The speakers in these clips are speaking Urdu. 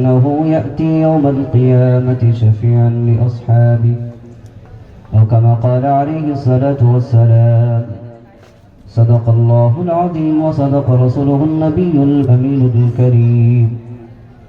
فإنه يأتي يوم القيامة شفيعا لأصحابه أو كما قال عليه الصلاة والسلام. صدق الله العظيم وصدق رسوله النبي الأمين الكريم،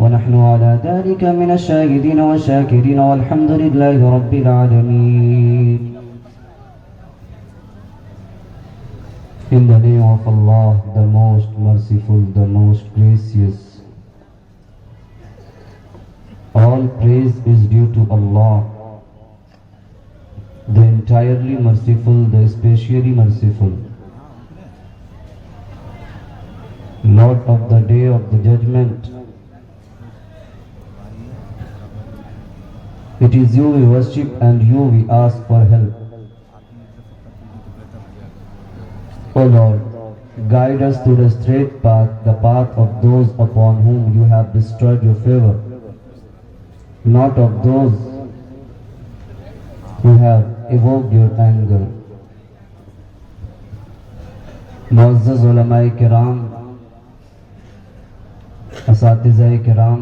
ونحن على ذلك من الشاهدين والشاكرين والحمد لله رب العالمين. In the name of Allah, the most merciful, the most gracious. All praise is due to Allah, the entirely merciful, the especially merciful. Lord of the day of the judgment, it is you we worship and you we ask for help. O Lord, guide us to the straight path, the path of those upon whom you have bestowed your favor, not of those who have evoked your anger. Muazzaz ulama-e kiram, اساتذہ کرام،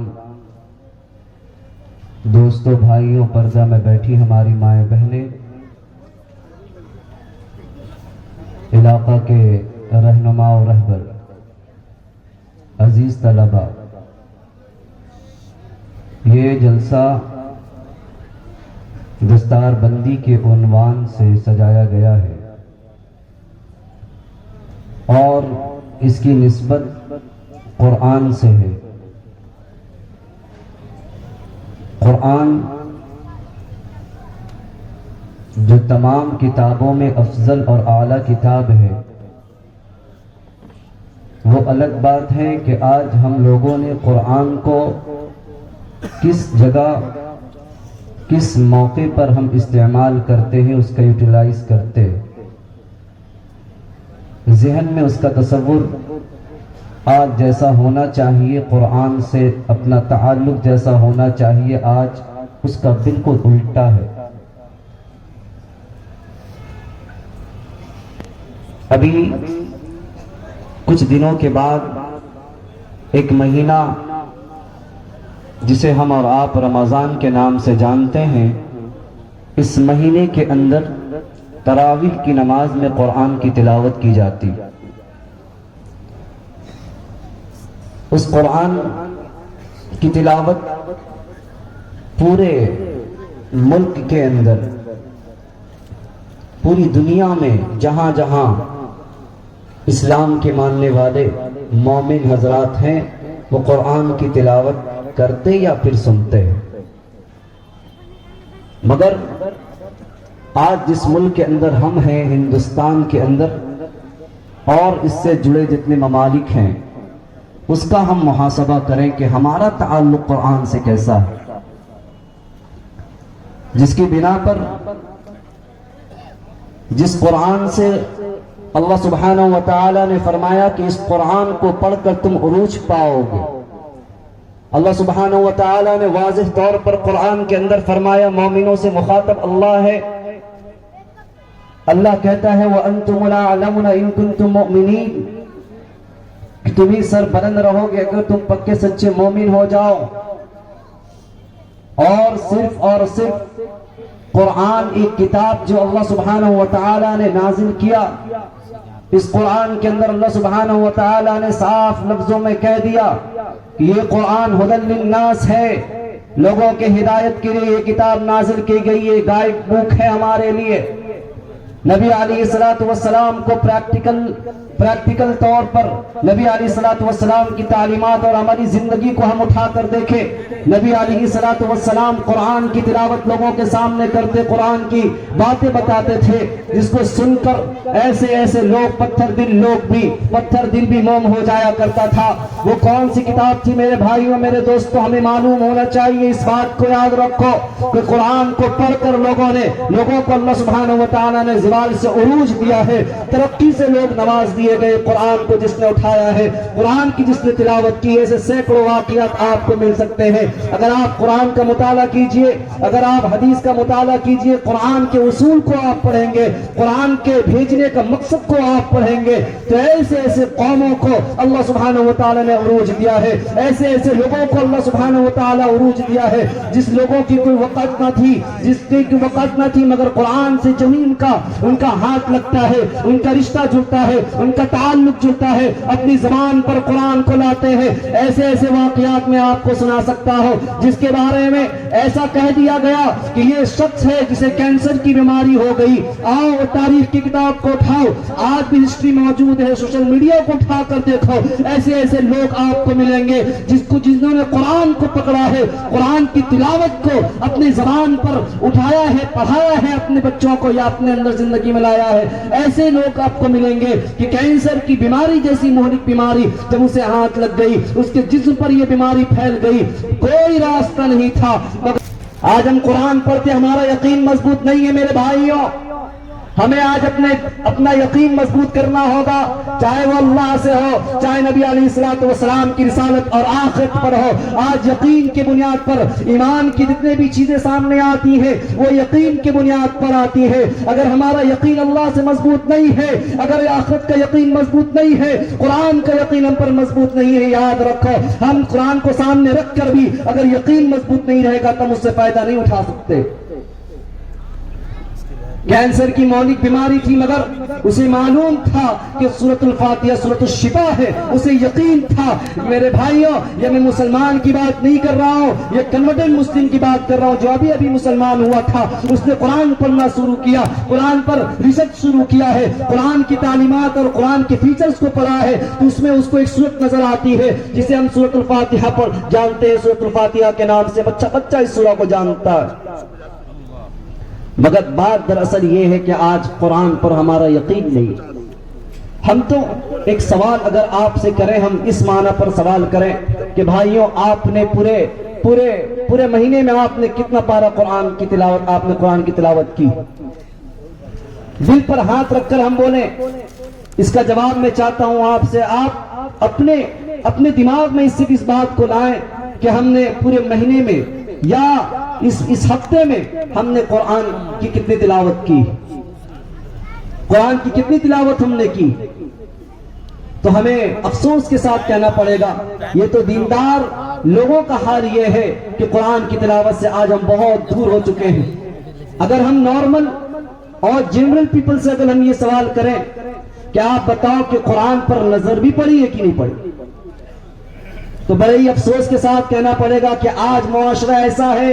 دوستوں، بھائیوں، پردہ میں بیٹھی ہماری مائیں بہنیں، علاقہ کے رہنما و رہبر، عزیز طلبہ، یہ جلسہ دستار بندی کے عنوان سے سجایا گیا ہے اور اس کی نسبت قرآن سے ہے۔ قرآن جو تمام کتابوں میں افضل اور اعلیٰ کتاب ہے، وہ الگ بات ہے کہ آج ہم لوگوں نے قرآن کو کس جگہ کس موقع پر ہم استعمال کرتے ہیں، اس کا یوٹیلائز کرتے ہیں، ذہن میں اس کا تصور آج جیسا ہونا چاہیے، قرآن سے اپنا تعلق جیسا ہونا چاہیے، آج اس کا بالکل الٹا ہے۔ ابھی کچھ دنوں کے بعد ایک مہینہ جسے ہم اور آپ رمضان کے نام سے جانتے ہیں، اس مہینے کے اندر تراویح کی نماز میں قرآن کی تلاوت کی جاتی۔ اس قرآن کی تلاوت پورے ملک کے اندر، پوری دنیا میں جہاں جہاں اسلام کے ماننے والے مومن حضرات ہیں، وہ قرآن کی تلاوت کرتے یا پھر سنتے ہیں۔ مگر آج جس ملک کے اندر ہم ہیں، ہندوستان کے اندر، اور اس سے جڑے جتنے ممالک ہیں، اس کا ہم محاسبہ کریں کہ ہمارا تعلق قرآن سے کیسا ہے، جس کی بنا پر جس قرآن سے اللہ سبحانہ و تعالی نے فرمایا کہ اس قرآن کو پڑھ کر تم عروج پاؤ گے۔ اللہ سبحانہ و تعالی نے واضح طور پر قرآن کے اندر فرمایا، مومنوں سے مخاطب اللہ ہے، اللہ کہتا ہے وَأَنْتُمُ الْأَعْلَمُونَ إِن كُنتُم مُؤْمِنِينَ، کہ تم ہی سر بلند رہو گے اگر تم پکے سچے مومن ہو جاؤ۔ اور صرف قرآن ایک کتاب جو اللہ سبحانہ و تعالی نے نازل کیا، اس قرآن کے اندر اللہ سبحانہ و تعالی نے صاف لفظوں میں کہہ دیا کہ یہ قرآن ھدی للناس ہے، لوگوں کے ہدایت کے لیے یہ کتاب نازل کی گئی ہے، گائیڈ بک ہے ہمارے لیے۔ نبی علیہ السلام کو پریکٹیکل طور پر نبی علیہ السلام کی تعلیمات اور عملی زندگی کو ہم اٹھا کر دیکھیں، نبی علیہ السلام قرآن کی تلاوت لوگوں کے سامنے کرتے، قرآن کی باتیں بتاتے تھے، جس کو سن کر ایسے لوگ پتھر دل بھی موم ہو جایا کرتا تھا۔ وہ کون سی کتاب تھی میرے بھائیوں، میرے دوستوں؟ ہمیں معلوم ہونا چاہیے، اس بات کو یاد رکھو کہ قرآن کو پڑھ کر لوگوں کو اللہ سبحانہ و تعالیٰ نے زوال سے عروج دیا ہے، ترقی سے لوگ نواز دیے گئے۔ قرآن کو جس نے اٹھایا ہے، قرآن کی جس نے تلاوت کی، ایسے سینکڑوں واقعات آپ کو مل سکتے ہیں۔ اگر آپ قرآن کا مطالعہ کیجئے، اگر آپ حدیث کا مطالعہ کیجئے، قرآن کے اصول کو آپ پڑھیں گے، قرآن کے بھیجنے کا مقصد کو آپ پڑھیں گے، تو ایسے ایسے قوموں کو اللہ سبحانہ وتعالی نے عروج دیا ہے، ایسے ایسے لوگوں کو اللہ سبحانہ وتعالی عروج دیا ہے جس لوگوں کی کوئی وقت نہ تھی، جس کی کوئی وقت نہ تھی، مگر قرآن سے زمین کا ان کا ہاتھ لگتا ہے، ان کا رشتہ جڑتا ہے، ان کا تعلق جڑتا ہے، اپنی زبان پر قرآن کو لاتے ہیں۔ ایسے ایسے واقعات میں آپ کو سنا سکتا ہوں جس کے بارے میں ایسا کہہ دیا گیا کہ یہ شخص ہے جسے کینسر کی بیماری ہو گئی۔ آؤ تاریخ کی کتاب کو اٹھاؤ، آج بھی ہسٹری موجود ہے، سوشل میڈیا کو اٹھا کر دیکھو، ایسے ایسے لوگ آپ کو ملیں گے جنہوں نے قرآن کو پکڑا ہے، قرآن کی تلاوت کو اپنی زبان پر اٹھایا ہے، پڑھایا ہے، اپنے بچوں کو یا اپنے اندر زندگی میں لایا ہے۔ ایسے لوگ آپ کو ملیں گے کہ کینسر کی بیماری جیسی مہلک بیماری جب اسے ہاتھ لگ گئی، اس کے جسم پر یہ بیماری پھیل گئی، کوئی راستہ نہیں تھا۔ آج ہم قرآن پڑھتے، ہمارا یقین مضبوط نہیں ہے میرے بھائیوں، ہمیں آج اپنا یقین مضبوط کرنا ہوگا، چاہے وہ اللہ سے ہو، چاہے نبی علیہ الصلوۃ والسلام کی رسالت اور آخرت پر ہو۔ آج یقین کی بنیاد پر ایمان کی جتنے بھی چیزیں سامنے آتی ہیں وہ یقین کی بنیاد پر آتی ہے۔ اگر ہمارا یقین اللہ سے مضبوط نہیں ہے، اگر آخرت کا یقین مضبوط نہیں ہے، قرآن کا یقین ہم پر مضبوط نہیں ہے، یاد رکھو ہم قرآن کو سامنے رکھ کر بھی اگر یقین مضبوط نہیں رہے گا تو ہم اس سے فائدہ نہیں اٹھا سکتے۔ کینسر کی مہلک بیماری تھی، مگر اسے معلوم تھا کہ سورۃ الفاتحہ سورۃ الشفا ہے، اسے یقین تھا۔ میرے بھائیوں، یہ میں مسلمان کی بات نہیں کر رہا ہوں، یہ کنورٹڈ مسلم کی بات کر رہا ہوں جو ابھی مسلمان ہوا تھا، اس نے قرآن پڑھنا شروع کیا، قرآن پر ریسرچ شروع کیا ہے، قرآن کی تعلیمات اور قرآن کے فیچرز کو پڑھا ہے، تو اس میں اس کو ایک سورت نظر آتی ہے جسے ہم سورۃ الفاتحہ پر جانتے ہیں، سورۃ الفاتحہ کے نام سے بچہ اس سورہ کو جانتا ہے۔ مگر بات دراصل یہ ہے کہ آج قرآن پر ہمارا یقین نہیں۔ ہم تو ایک سوال اگر آپ سے کریں، ہم اس معنی پر سوال کریں کہ بھائیوں آپ نے پورے مہینے میں آپ نے کتنا پارہ قرآن کی تلاوت کی؟ دل پر ہاتھ رکھ کر ہم بولیں، اس کا جواب میں چاہتا ہوں آپ سے، آپ اپنے دماغ میں اس بات کو لائیں کہ ہم نے پورے مہینے میں یا اس ہفتے میں ہم نے قرآن کی کتنی تلاوت کی، قرآن کی کتنی تلاوت ہم نے کی؟ تو ہمیں افسوس کے ساتھ کہنا پڑے گا، یہ تو دیندار لوگوں کا حال یہ ہے کہ قرآن کی تلاوت سے آج ہم بہت دور ہو چکے ہیں۔ اگر ہم نارمل اور جنرل پیپل سے اگر ہم یہ سوال کریں کہ آپ بتاؤ کہ قرآن پر نظر بھی پڑی ہے کہ نہیں پڑی، تو بڑے ہی افسوس کے ساتھ کہنا پڑے گا کہ آج معاشرہ ایسا ہے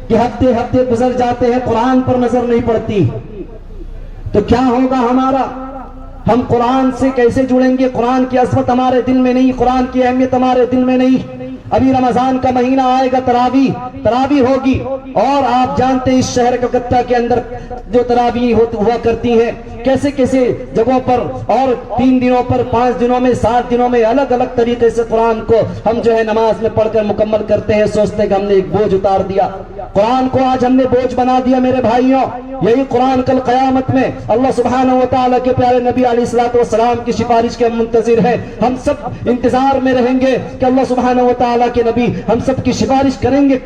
کہ ہفتے گزر جاتے ہیں، قرآن پر نظر نہیں پڑتی۔ تو کیا ہوگا ہمارا؟ ہم قرآن سے کیسے جڑیں گے؟ قرآن کی عظمت ہمارے دل میں نہیں، قرآن کی اہمیت ہمارے دل میں نہیں۔ ابھی رمضان کا مہینہ آئے گا، تراویح ہوگی، اور آپ جانتے ہیں اس شہر کلکتہ کے اندر جو تراویح ہوا کرتی ہے، کیسے جگہوں پر، اور 3 دنوں پر، 5 دنوں میں، 7 دنوں میں الگ الگ طریقے سے قرآن کو ہم جو ہے نماز میں پڑھ کر مکمل کرتے ہیں، سوچتے ہیں کہ ہم نے ایک بوجھ اتار دیا۔ قرآن کو آج ہم نے بوجھ بنا دیا میرے بھائیوں۔ یہی قرآن کل قیامت میں اللہ سبحانہ وتعالی کے پیارے نبی علیہ الصلوۃ والسلام کی سفارش کے منتظر ہے۔ ہم سب انتظار میں رہیں گے کہ اللہ سبحانہ وتعالی کے نبی ہم سب کی سفارش کریں گے،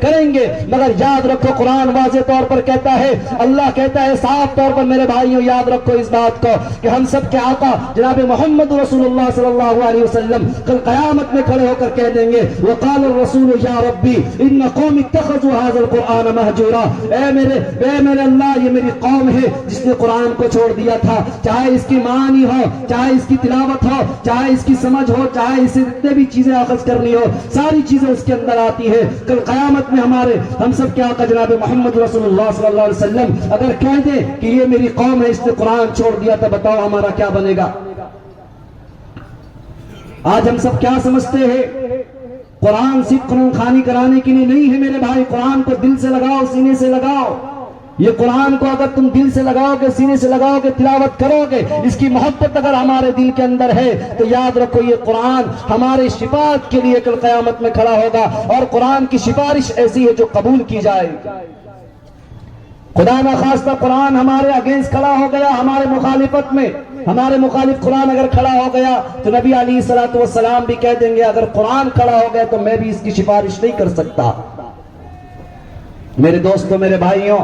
مگر یاد رکھو قرآن واضح طور پر کہتا ہے، اللہ کہتا ہے صاف طور پر میرے بھائیوں، یاد رکھو اس بات کو کہ ہم سب کے آقا جناب محمد رسول اللہ صلی اللہ علیہ وسلم کل قیامت میں کھڑے ہو کر کہہ دیں گے، وقال الرسول یا ربی ان قوم اتخذوا هذا القرآن مہجورا، اے میرے اللہ، یہ میری قوم ہے جس نے قرآن کو چھوڑ دیا تھا، چاہے اس کی معنی ہو، چاہے اس کی تلاوت ہو، چاہے اس کی سمجھ ہو، چاہے اسے جتنے بھی چیزیں اخذ کرنی ہو، ساری چیزیں اس کے اندر آتی ہے۔ کل قیامت میں ہم سب کے آقا جناب محمد رسول اللہ صلی اللہ علیہ وسلم اگر کہہ دیں کہ یہ میری قوم ہے، اس نے قرآن چھوڑ دیا، تو بتاؤ ہمارا کیا بنے گا؟ آج ہم سب کیا سمجھتے ہیں؟ قرآن صرف قرآن خوانی کرانے کے لیے نہیں ہے میرے بھائی، قرآن کو دل سے لگاؤ، سینے سے لگاؤ۔ یہ قرآن کو اگر تم دل سے لگاؤ گے، سینے سے لگاؤ گے، تلاوت کرو گے، اس کی محبت اگر ہمارے دل کے اندر ہے، تو یاد رکھو یہ قرآن ہمارے شفاعت کے لیے کل قیامت میں کھڑا ہوگا، اور قرآن کی سفارش ایسی ہے جو قبول کی جائے۔ آج ہم سب کیا سمجھتے ہیں؟ قرآن صرف قرآن خوانی کرانے کے لیے نہیں ہے میرے بھائی، قرآن کو دل سے لگاؤ، سینے سے لگاؤ گے، اس کی محبت اگر ہمارے دل کے اندر ہے، تو یاد رکھو یہ قرآن ہمارے شفاعت کے لیے کل قیامت میں کھڑا ہوگا، اور قرآن کی سفارش ایسی ہے جو قبول کی جائے۔ خدا نخواستہ قرآن ہمارے اگینسٹ کھڑا ہو گیا، ہمارے مخالفت میں، ہمارے مخالف قرآن اگر کھڑا ہو گیا تو نبی علیہ الصلوۃ والسلام بھی کہہ دیں گے اگر قرآن کھڑا ہو گیا تو میں بھی اس کی سفارش نہیں کر سکتا۔ میرے دوستوں، میرے بھائیوں،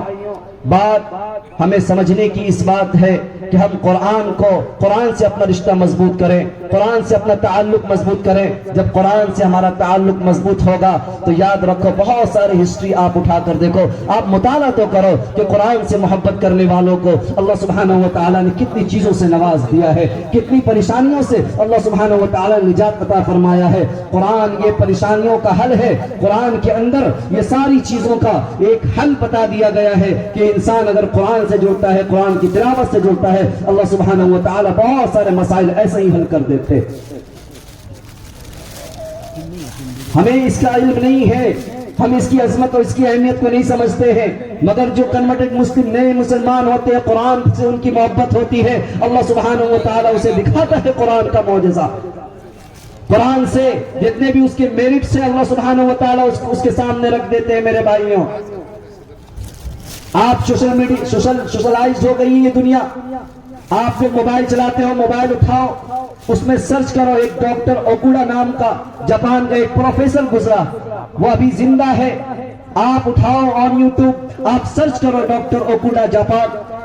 بات ہمیں سمجھنے کی اس بات ہے کہ ہم قرآن سے اپنا رشتہ مضبوط کریں، قرآن سے اپنا تعلق مضبوط کریں۔ جب قرآن سے ہمارا تعلق مضبوط ہوگا تو یاد رکھو بہت ساری ہسٹری آپ اٹھا کر دیکھو، آپ مطالعہ تو کرو کہ قرآن سے محبت کرنے والوں کو اللہ سبحانہ و تعالیٰ نے کتنی چیزوں سے نواز دیا ہے، کتنی پریشانیوں سے اللہ سبحانہ و تعالیٰ نے نجات عطا فرمایا ہے۔ قرآن یہ پریشانیوں کا حل ہے، قرآن کے اندر یہ ساری چیزوں کا ایک حل بتا دیا گیا ہے کہ انسان اگر قرآن سے جڑتا ہے، قرآن کی تلاوت سے جڑتا ہے، اللہ سبحانہ و تعالیٰ بہت سارے مسائل ایسے ہی حل کر دیتے۔ ہمیں اس کا علم نہیں ہے، ہم اس کی عظمت اور اس کی اہمیت کو نہیں سمجھتے ہیں، مگر جو کنورٹڈ مسلم نئے مسلمان ہوتے ہیں قرآن سے ان کی محبت ہوتی ہے، اللہ سبحانہ و تعالیٰ اسے دکھاتا ہے قرآن کا معجزہ۔ قرآن سے جتنے بھی اس کے میرٹس ہیں اللہ سبحانہ و تعالیٰ اس کے سامنے رکھ دیتے ہیں۔ میرے بھائیوں، آپ سوشلائزڈ ہو گئی یہ دنیا، آپ جو موبائل چلاتے ہو، موبائل اٹھاؤ، اس میں سرچ کرو، ایک ڈاکٹر اوکوڈا نام کا جاپان کا ایک پروفیسر گزرا، وہ ابھی زندہ ہے۔ آپ اٹھاؤ آن یوٹیوب، آپ سرچ کرو ڈاکٹر اوکوڈا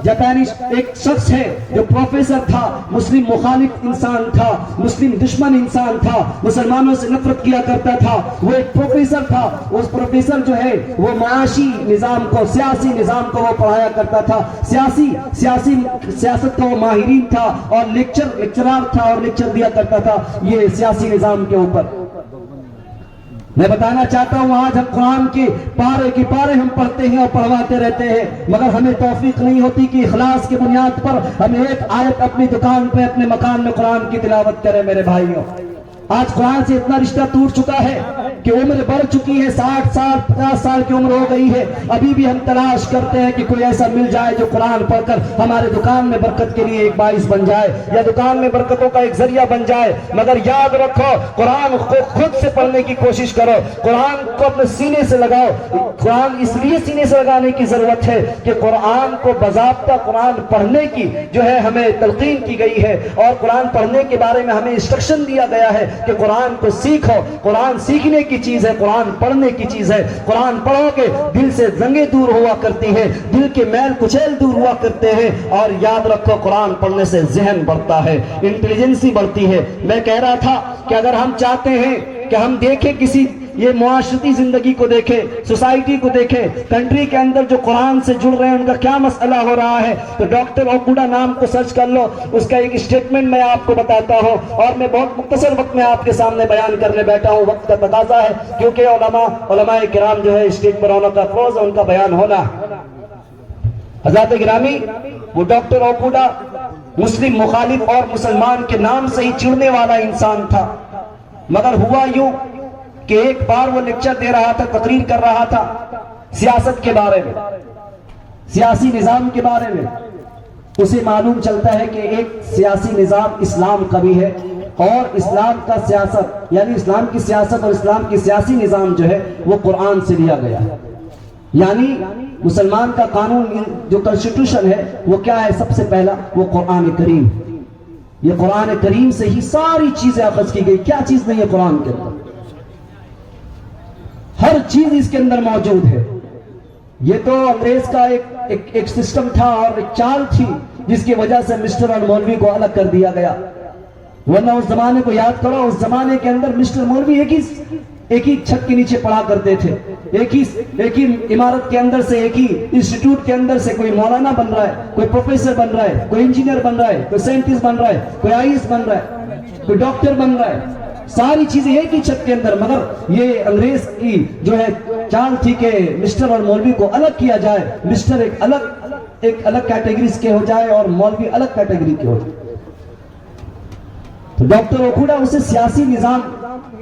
جاپانیش ایک شخص ہے جو پروفیسر تھا، مسلم مخالف انسان تھا، مسلم دشمن انسان تھا، مسلمانوں سے نفرت کیا کرتا تھا، وہ ایک پروفیسر تھا۔ اس پروفیسر جو ہے وہ معاشی نظام کو، سیاسی نظام کو وہ پڑھایا کرتا تھا، سیاست کا وہ ماہرین تھا اور لیکچرار تھا اور لیکچر دیا کرتا تھا یہ سیاسی نظام کے اوپر۔ میں بتانا چاہتا ہوں آج ہم قرآن کے پارے ہم پڑھتے ہیں اور پڑھواتے رہتے ہیں، مگر ہمیں توفیق نہیں ہوتی کہ اخلاص کی بنیاد پر ہم ایک آیت اپنی دکان پہ اپنے مکان میں قرآن کی تلاوت کریں۔ میرے بھائیوں، آج قرآن سے اتنا رشتہ ٹوٹ چکا ہے کہ عمر بڑھ چکی ہے، 60 سال 50 سال کی عمر ہو گئی ہے، ابھی بھی ہم تلاش کرتے ہیں کہ کوئی ایسا مل جائے جو قرآن پڑھ کر ہمارے دکان میں برکت کے لیے ایک باعث بن جائے یا دکان میں برکتوں کا ایک ذریعہ بن جائے۔ مگر یاد رکھو قرآن کو خود سے پڑھنے کی کوشش کرو، قرآن کو اپنے سینے سے لگاؤ۔ قرآن اس لیے سینے سے لگانے کی ضرورت ہے کہ قرآن کو باضابطہ قرآن پڑھنے کی جو ہے ہمیں تلقین کی گئی ہے، اور قرآن پڑھنے کے بارے میں ہمیں انسٹرکشن دیا گیا ہے کہ قرآن کو سیکھو۔ قرآن سیکھنے کی چیز ہے، قرآن پڑھنے کی چیز ہے۔ قرآن پڑھو گے دل سے زنگیں دور ہوا کرتی ہیں، دل کے میل کچیل دور ہوا کرتے ہیں، اور یاد رکھو قرآن پڑھنے سے ذہن بڑھتا ہے، انٹیلیجنسی بڑھتی ہے۔ میں کہہ رہا تھا کہ اگر ہم چاہتے ہیں کہ ہم دیکھیں کسی یہ معاشرتی زندگی کو دیکھیں، سوسائٹی کو دیکھیں، کنٹری کے اندر جو قرآن سے جڑ رہے ہیں ان کا کیا مسئلہ ہو رہا ہے، تو ڈاکٹر اوکوڈا نام کو سرچ کر لو، اس کا ایک اسٹیٹمنٹ میں آپ کو بتاتا ہوں، اور میں بہت مختصر وقت میں آپ کے سامنے بیان کرنے بیٹھا ہوں، وقت کا تقاضا ہے کیونکہ علماء کرام جو ہے اسٹیج پر آنا کا افروز ہے، ان کا بیان ہونا۔ حضرات گرامی، وہ ڈاکٹر اوکوڈا مسلم مخالف اور مسلمان کے نام سے ہی چڑنے والا انسان تھا، مگر ہوا یوں کہ ایک بار وہ لیکچر دے رہا تھا، تقریر کر رہا تھا سیاست کے بارے میں، سیاسی نظام کے بارے میں۔ اسے معلوم چلتا ہے کہ ایک سیاسی نظام اسلام کا بھی ہے، اور اسلام کا سیاست یعنی اسلام کی سیاست اور اسلام کی سیاسی نظام جو ہے وہ قرآن سے لیا گیا ہے۔ یعنی مسلمان کا قانون جو کنسٹیٹیوشن ہے وہ کیا ہے؟ سب سے پہلا وہ قرآن کریم، یہ قرآن کریم سے ہی ساری چیزیں اخذ کی گئی۔ کیا چیز نہیں ہے قرآن کے اندر؟ ہر چیز اس کے اندر موجود ہے۔ یہ تو انگریز کا ایک سسٹم تھا اور ایک چال تھی جس کی وجہ سے مسٹر اور مولوی کو الگ کر دیا گیا، ورنہ اس زمانے کو یاد کرو، اس زمانے کے اندر مسٹر مولوی ایک ہی چھت کے نیچے پڑھا کرتے تھے، ایک ہی عمارت کے اندر سے، ایک ہی انسٹیٹیوٹ کے اندر سے کوئی مولانا بن رہا ہے، کوئی پروفیسر بن رہا ہے، کوئی انجینئر بن رہا ہے، کوئی سائنٹسٹ بن رہا ہے، کوئی آئی ایس بن رہا ہے، کوئی ڈاکٹر بن رہا ہے، ساری چیزیں ایک ہی چھت کے اندر۔ مگر یہ انگریز کی جو ہے چال تھی کہ مسٹر اور مولوی کو الگ کیا جائے، مسٹر ایک الگ کیٹیگریز کے ہو جائے اور مولوی الگ کیٹیگری کے ہو جائے۔ تو ڈاکٹر اوکوڈا اسے سیاسی نظام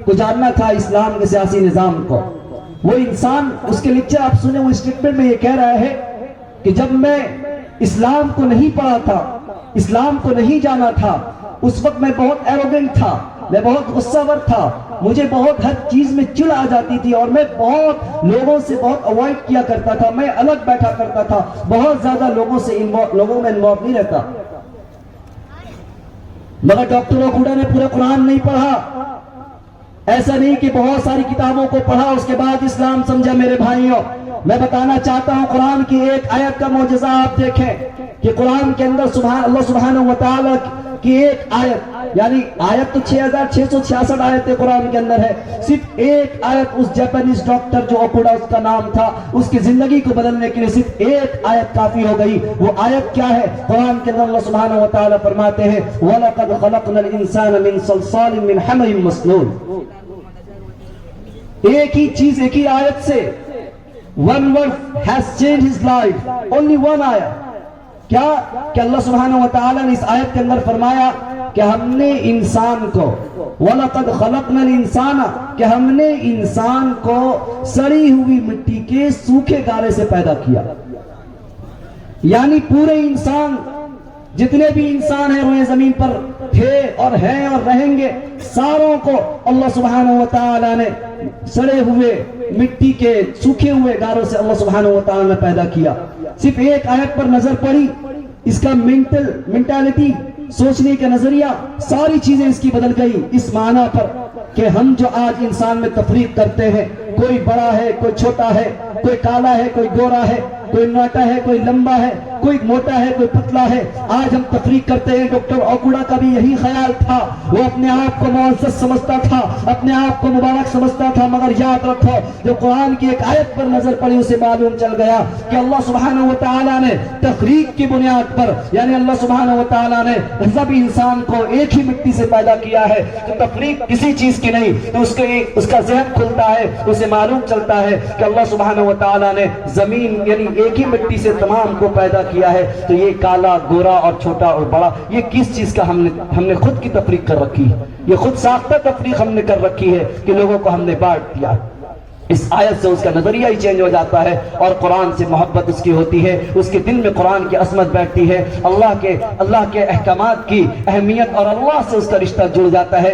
کو جاننا تھا، اسلام کے سیاسی نظام کو۔ وہ انسان، اس کے لیکچر آپ سنیں، وہ اسٹیٹمنٹ میں یہ کہہ رہا ہے کہ جب میں اسلام کو نہیں پڑھا تھا، اسلام کو نہیں جانا تھا، اس وقت میں بہت ایروگنٹ تھا، میں بہت غصہ ور تھا، مجھے بہت ہر چیز میں چڑ آ جاتی تھی، اور میں بہت لوگوں سے بہت اوائڈ کیا کرتا تھا، میں الگ بیٹھا کرتا تھا، بہت زیادہ لوگوں میں انوالو نہیں رہتا۔ مگر ڈاکٹر اوکوڈا نے پورا قرآن نہیں پڑھا، ایسا نہیں کہ بہت ساری کتابوں کو پڑھا اس کے بعد اسلام سمجھا۔ میرے بھائیوں، میں بتانا چاہتا ہوں قرآن کی ایک آیت کا معجزہ آپ دیکھیں کہ قرآن کے اندر اللہ سبحانہ وتعالی کی ایک آیت، یعنی آیت تو 6666 آیتیں قرآن کے اندر ہے، صرف ایک آیت اس جاپانیز ڈاکٹر جو اوکوڈا اس کا نام تھا، اس کی زندگی کو بدلنے کے لیے صرف ایک آیت کافی ہو گئی۔ وہ آیت کیا ہے؟ قرآن کے اندر اللہ سبحانہ وتعالی فرماتے ہیں وَلَقَدْ خَلَقْنَا الْإِنسَانَ مِنْ صَلْصَالٍ مِنْ حَمَإٍ مَسْنُونٍ۔ ایک ہی چیز، ایک ہی آیت سے one word has changed his life, only one آیت۔ کیا کہ اللہ سبحانہ وتعالی نے اس آیت کے اندر فرمایا کہ ہم نے انسان کو وَلَقَدْ خَلَقْنَا الْإِنسَانَ، کہ ہم نے انسان کو سڑی ہوئی مٹی کے سوکھے گارے سے پیدا کیا، یعنی پورے انسان، جتنے بھی انسان ہیں روئے زمین پر تھے اور ہیں اور رہیں گے، ساروں کو اللہ سبحانہ وتعالی نے سڑے ہوئے مٹی کے سوکھے ہوئے گاروں سے اللہ سبحانہ وتعالی نے پیدا کیا۔ صرف ایک آیت پر نظر پڑی، اس کا مینٹالٹی، سوچنے کا نظریہ، ساری چیزیں اس کی بدل گئی، اس معنی پر کہ ہم جو آج انسان میں تفریق کرتے ہیں، کوئی بڑا ہے، کوئی چھوٹا ہے، کوئی کالا ہے، کوئی گورا ہے، کوئی موٹا ہے، کوئی لمبا ہے، کوئی موٹا ہے، کوئی پتلا ہے، آج ہم تفریق کرتے ہیں۔ ڈاکٹر اوکوڈا کا بھی یہی خیال تھا، وہ اپنے آپ کو معزز سمجھتا تھا، اپنے آپ کو مبارک سمجھتا تھا، مگر یاد رکھو جو قرآن کی ایک آیت پر نظر پڑی اسے معلوم چل گیا کہ اللہ سبحانہ وتعالی نے تفریق کی بنیاد پر، یعنی اللہ سبحانہ وتعالی نے سب انسان کو ایک ہی مٹی سے پیدا کیا ہے، تو تفریق کسی چیز کی نہیں، تو اس کا ذہن کھلتا ہے، اسے معلوم چلتا ہے کہ اللہ سبحانہ وتعالی نے زمین یعنی ایک ہی مٹی سے تمام کو پیدا کیا ہے، تو یہ کالا، گورا اور چھوٹا اور بڑا، یہ کس چیز کا ہم نے خود کی تفریق کر رکھی ہے، یہ خود ساختہ تفریق ہم نے کر رکھی ہے کہ لوگوں کو ہم نے بانٹ دیا۔ اس آیت سے اس کا نظریہ ہی چینج ہو جاتا ہے اور قرآن سے محبت اس کی ہوتی ہے، اس کے دل میں قرآن کی عظمت بیٹھتی ہے، اللہ کے احکامات کی اہمیت اور اللہ سے اس کا رشتہ جڑ جاتا ہے۔